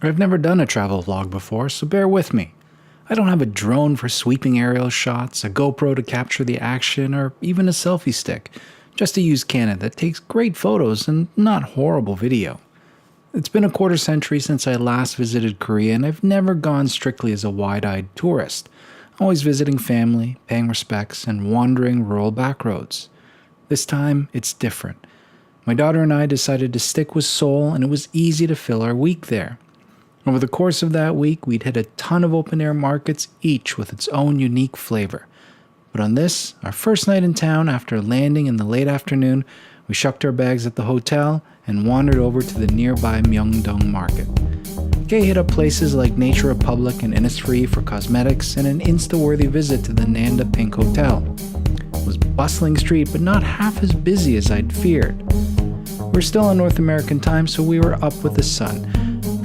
I've never done a travel vlog before, so bear with me. I don't have a drone for sweeping aerial shots, a GoPro to capture the action, or even a selfie stick, just a used Canon that takes great photos and not horrible video. It's been a quarter century since I last visited Korea, and I've never gone strictly as a wide-eyed tourist, always visiting family, paying respects, and wandering rural backroads. This time, it's different. My daughter and I decided to stick with Seoul, and it was easy to fill our week there. Over the course of that week, we'd hit a ton of open-air markets, each with its own unique flavor. But on this, our first night in town after landing in the late afternoon, we shucked our bags at the hotel and wandered over to the nearby Myeondgdong Market. Kay hit up places like Nature Republic and Innisfree for cosmetics and an insta-worthy visit to the Nanda Pink Hotel. It was a bustling street, but not half as busy as I'd feared. We're still on North American time, so we were up with the sun.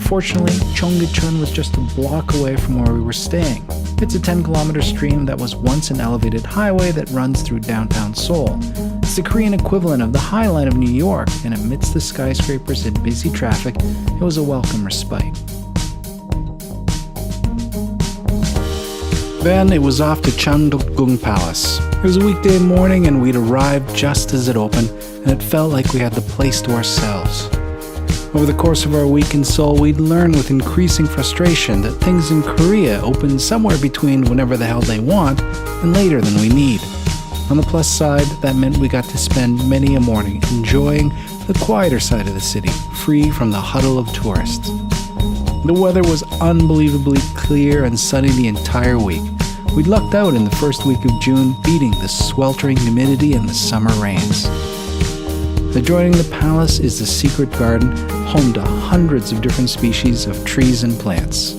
Fortunately, Cheonggyecheon was just a block away from where we were staying. It's a 10-kilometer stream that was once an elevated highway that runs through downtown Seoul. It's the Korean equivalent of the High Line of New York, and amidst the skyscrapers and busy traffic, it was a welcome respite. Then it was off to Chandeokgung Palace. It was a weekday morning and we'd arrived just as it opened, and it felt like we had the place to ourselves. Over the course of our week in Seoul, we'd learned with increasing frustration that things in Korea open somewhere between whenever the hell they want and later than we need. On the plus side, that meant we got to spend many a morning enjoying the quieter side of the city, free from the huddle of tourists. The weather was unbelievably clear and sunny the entire week. We'd lucked out in the first week of June, beating the sweltering humidity and the summer rains. Adjoining the palace is the secret garden, home to hundreds of different species of trees and plants.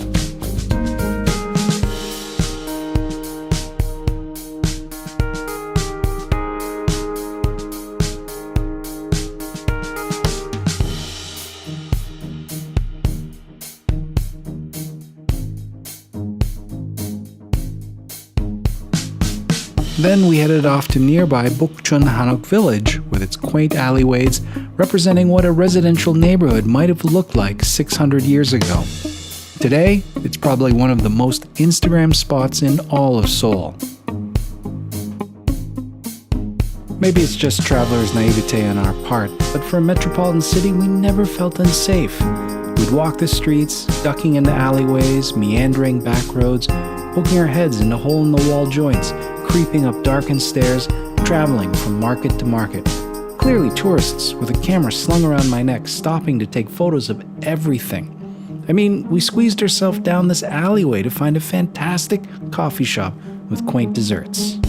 Then we headed off to nearby Bookchin Hanok village with its quaint alleyways representing what a residential neighborhood might have looked like 600 years ago. Today, it's probably one of the most Instagram spots in all of Seoul. Maybe it's just travelers' naivete on our part, but for a metropolitan city, we never felt unsafe. We'd walk the streets, ducking into alleyways, meandering back roads, poking our heads into hole-in-the-wall joints, creeping up darkened stairs, traveling from market to market. Clearly tourists with a camera slung around my neck, stopping to take photos of everything. I mean, we squeezed ourselves down this alleyway to find a fantastic coffee shop with quaint desserts.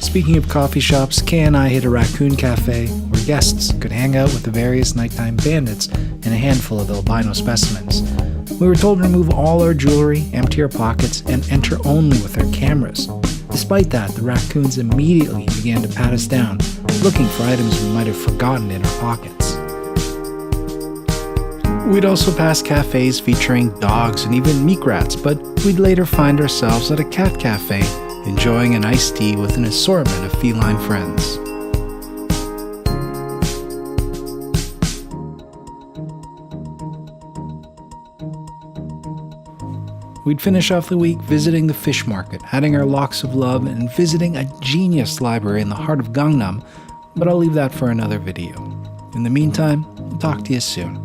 Speaking of coffee shops, Kay and I hit a Raccoon Cafe where guests could hang out with the various nighttime bandits and a handful of albino specimens. We were told to remove all our jewelry, empty our pockets, and enter only with our cameras. Despite that, the raccoons immediately began to pat us down, looking for items we might have forgotten in our pockets. We'd also pass cafes featuring dogs and even meat rats, but we'd later find ourselves at a cat cafe, enjoying an iced tea with an assortment of feline friends. We'd finish off the week visiting the fish market, adding our locks of love, and visiting a genius library in the heart of Gangnam, but I'll leave that for another video. In the meantime, I'll talk to you soon.